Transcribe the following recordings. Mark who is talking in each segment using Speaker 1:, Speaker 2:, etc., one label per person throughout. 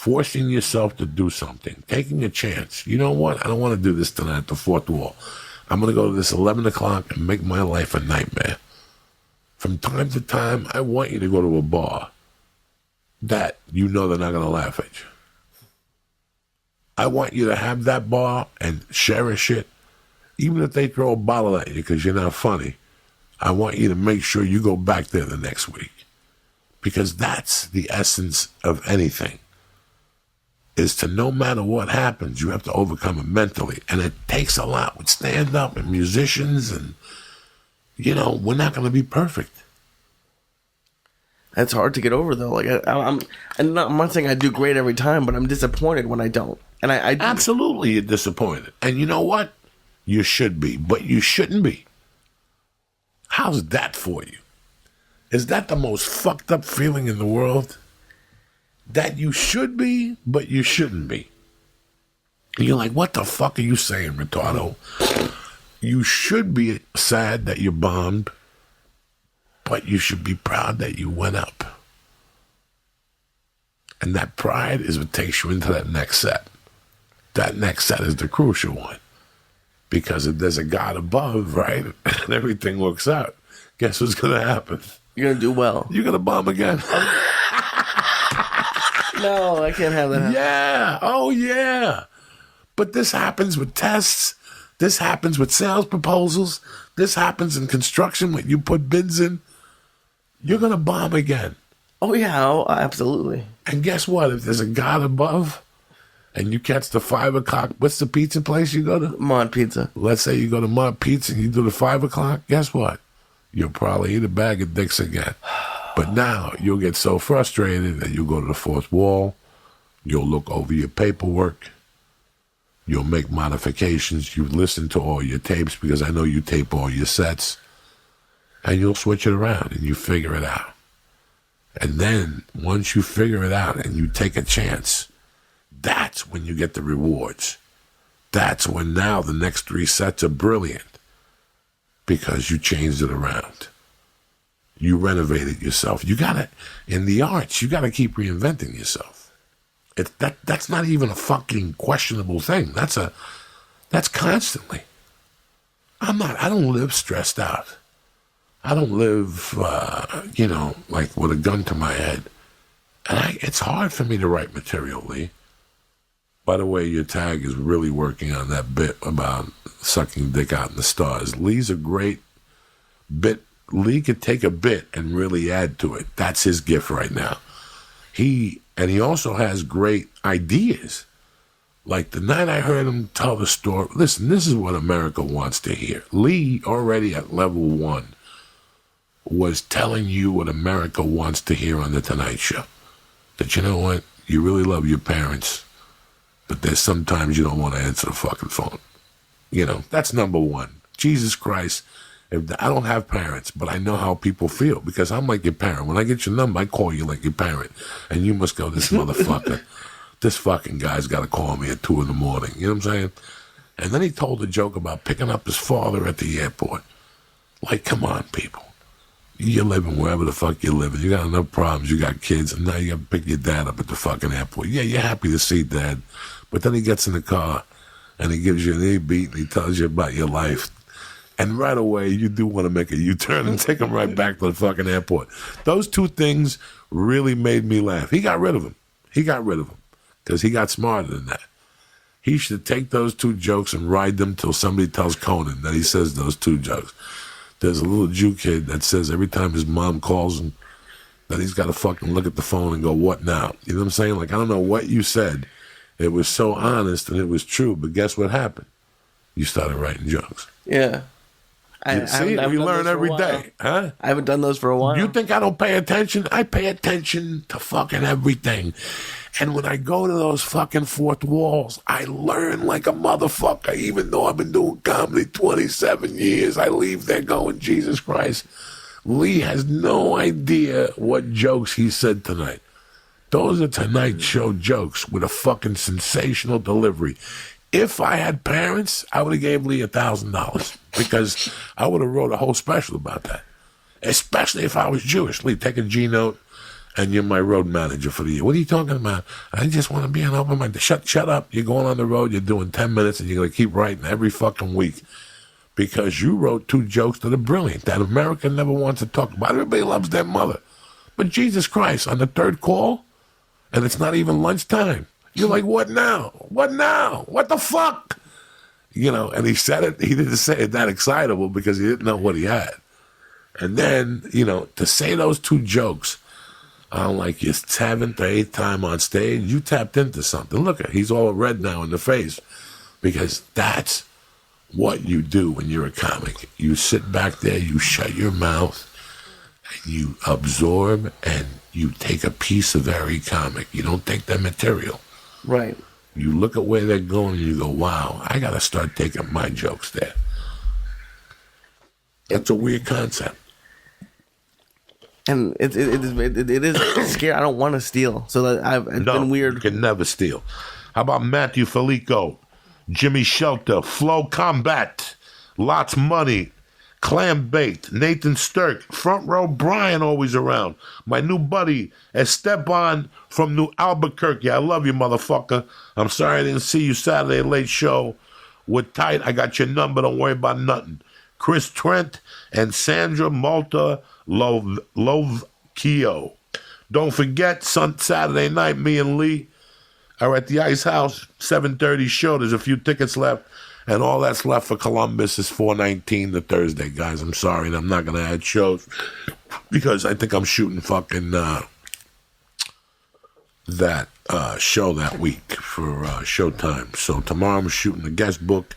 Speaker 1: forcing yourself to do something, taking a chance. You know what? I don't want to do this tonight at the fourth wall. I'm going to go to this 11 o'clock and make my life a nightmare. From time to time, I want you to go to a bar that you know they're not going to laugh at you. I want you to have that bar and cherish it. Even if they throw a bottle at you because you're not funny, I want you to make sure you go back there the next week. Because that's the essence of anything. Is to no matter what happens, you have to overcome it mentally. And it takes a lot with stand-up and musicians and, we're not going to be perfect.
Speaker 2: That's hard to get over, though. Like I'm not saying I do great every time, but I'm disappointed when I don't. And I
Speaker 1: absolutely, you're disappointed. And you know what? You should be, but you shouldn't be. How's that for you? Is that the most fucked up feeling in the world? That you should be, but you shouldn't be. And you're like, what the fuck are you saying, retardo? You should be sad that you bombed, but you should be proud that you went up. And that pride is what takes you into that next set. That next set is the crucial one. Because if there's a God above, right, and everything works out, guess what's going to happen?
Speaker 2: You're going to do well.
Speaker 1: You're going to bomb again.
Speaker 2: No, I can't have that happen.
Speaker 1: Yeah. Oh, yeah. But this happens with tests. This happens with sales proposals. This happens in construction when you put bids in. You're going to bomb again.
Speaker 2: Oh, yeah. Oh, absolutely.
Speaker 1: And guess what? If there's a God above and you catch the 5 o'clock, what's the pizza place you go to?
Speaker 2: Mod Pizza.
Speaker 1: Let's say you go to Mod Pizza and you do the 5 o'clock. Guess what? You'll probably eat a bag of dicks again. But now you'll get so frustrated that you'll go to the fourth wall. You'll look over your paperwork. You'll make modifications. You listen to all your tapes because I know you tape all your sets. And you'll switch it around and you figure it out. And then once you figure it out and you take a chance, that's when you get the rewards. That's when now the next 3 sets are brilliant because you changed it around. You renovated yourself. You gotta, in the arts, you gotta keep reinventing yourself. That's not even a fucking questionable thing. That's constantly. I don't live stressed out. I don't live, like with a gun to my head. And it's hard for me to write material, Lee. By the way, your tag is really working on that bit about sucking dick out in the stars. Lee's a great bit. Lee could take a bit and really add to it. That's his gift right now. He also has great ideas. Like the night I heard him tell the story, listen, this is what America wants to hear. Lee, already at level 1, was telling you what America wants to hear on The Tonight Show. That you know what? You really love your parents, but there's sometimes you don't want to answer the fucking phone. That's number 1. Jesus Christ. I don't have parents, but I know how people feel because I'm like your parent. When I get your number, I call you like your parent. And you must go, this motherfucker, this fucking guy's got to call me at 2 in the morning. You know what I'm saying? And then he told a joke about picking up his father at the airport. Like, come on, people. You're living wherever the fuck you're living. You got enough problems. You got kids, and now you got to pick your dad up at the fucking airport. Yeah, you're happy to see dad. But then he gets in the car, and he gives you an E-beat, and he tells you about your life. And right away, you do want to make a U-turn and take him right back to the fucking airport. Those 2 things really made me laugh. He got rid of him. Because he got smarter than that. He should take those 2 jokes and ride them till somebody tells Conan that he says those 2 jokes. There's a little Jew kid that says every time his mom calls him that he's got to fucking look at the phone and go, what now? You know what I'm saying? Like, I don't know what you said. It was so honest and it was true, but guess what happened? You started writing jokes.
Speaker 2: Yeah.
Speaker 1: We learn every day, huh?
Speaker 2: I haven't done those for a while.
Speaker 1: You think I don't pay attention? I pay attention to fucking everything. And when I go to those fucking fourth walls, I learn like a motherfucker. Even though I've been doing comedy 27 years, I leave there going, Jesus Christ. Lee has no idea what jokes he said tonight. Those are Tonight Show jokes with a fucking sensational delivery. If I had parents, I would have gave Lee $1,000 because I would have wrote a whole special about that. Especially if I was Jewish. Lee, take a G note and you're my road manager for the year. What are you talking about? I just want to be an open mind. Shut up. You're going on the road. You're doing 10 minutes, and you're going to keep writing every fucking week because you wrote 2 jokes that are brilliant that America never wants to talk about. Everybody loves their mother. But Jesus Christ, on the 3rd call, and it's not even lunchtime. You're like, what now? What now? What the fuck? You know, and he said it. He didn't say it that excitable because he didn't know what he had. And then, you know, to say those 2 jokes on like your 7th or 8th time on stage, you tapped into something. Look at, he's all red now in the face because that's what you do when you're a comic. You sit back there, you shut your mouth, and you absorb and you take a piece of every comic. You don't take their material.
Speaker 2: Right.
Speaker 1: You look at where they're going and you go, wow, I got to start taking my jokes there. It's a weird concept.
Speaker 2: And it is scary. I don't want to steal. So that it's been weird.
Speaker 1: You can never steal. How about Matthew Felico, Jimmy Shelter, Flow Combat, Lots Money, Clam Baked, Nathan Sturk, Front Row Brian always around. My new buddy, Esteban from New Albuquerque. I love you, motherfucker. I'm sorry I didn't see you Saturday late show. We're tight. I got your number. Don't worry about nothing. Chris Trent and Sandra Malta Lovkio. Don't forget, Saturday night, me and Lee are at the Ice House, 7:30 show. There's a few tickets left. And all that's left for Columbus is 4/19 the Thursday, guys. I'm sorry, and I'm not going to add shows because I think I'm shooting fucking that show that week for Showtime. So tomorrow I'm shooting the guest book,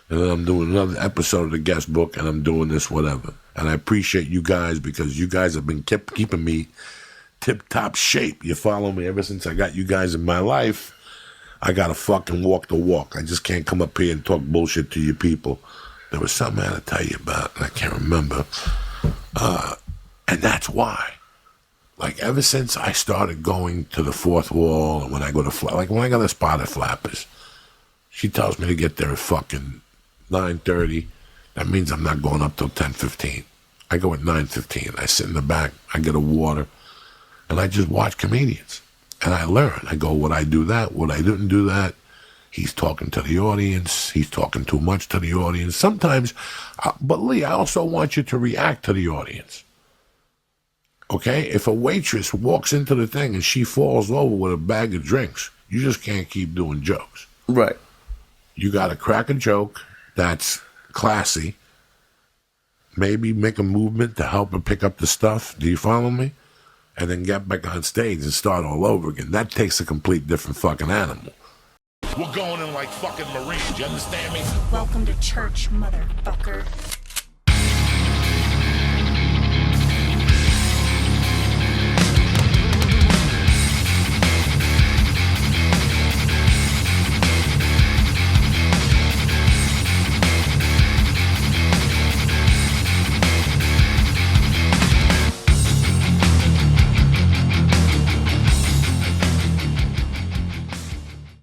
Speaker 1: and then I'm doing another episode of the guest book, and I'm doing this whatever. And I appreciate you guys because you guys have been keeping me tip-top shape. You follow me ever since I got you guys in my life. I got to fucking walk the walk. I just can't come up here and talk bullshit to you people. There was something I had to tell you about, and I can't remember. And that's why. Like, ever since I started going to the 4th wall, and when I go to, like, when I got a spot at Flappers, she tells me to get there at fucking 9:30. That means I'm not going up till 10:15. I go at 9:15. I sit in the back. I get a water, and I just watch comedians. And I learn. I go, would I do that? Would I didn't do that? He's talking to the audience. He's talking too much to the audience. Sometimes, but Lee, I also want you to react to the audience. Okay? If a waitress walks into the thing and she falls over with a bag of drinks, you just can't keep doing jokes.
Speaker 2: Right.
Speaker 1: You got to crack a joke that's classy. Maybe make a movement to help her pick up the stuff. Do you follow me? And then get back on stage and start all over again. That takes a complete different fucking animal.
Speaker 3: We're going in like fucking Marines, you understand me?
Speaker 4: Welcome to church, motherfucker.